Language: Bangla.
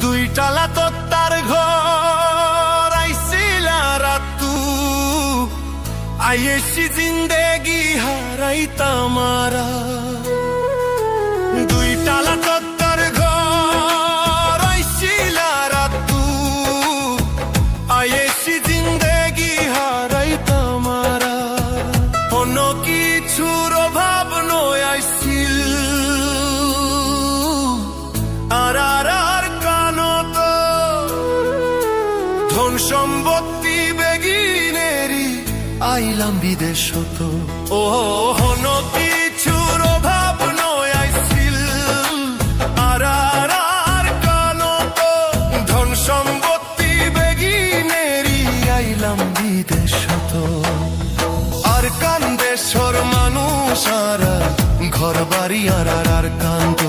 দুই টালা তার ঘর আইছিলা রাতু আইয়েছি জিন্দেগি হারাই তামারা দুই টালা তার ঘর আইছিলা রাতু আইয়েছি জিন্দেগি হারাই তামারা অন্য কিছুর অভাব নয় আইছিল ধন সম্পত্তি বেগিনেরি আইলাম বিদেশ তো ও হন কিছুর অভাব নয় আইছিল আর কানত ধন সম্পত্তি বেগিনেরি আইলাম বিদেশ তো আর কান্দেশ্বর মানুষ আর ঘর বাড়ি আর কান্দ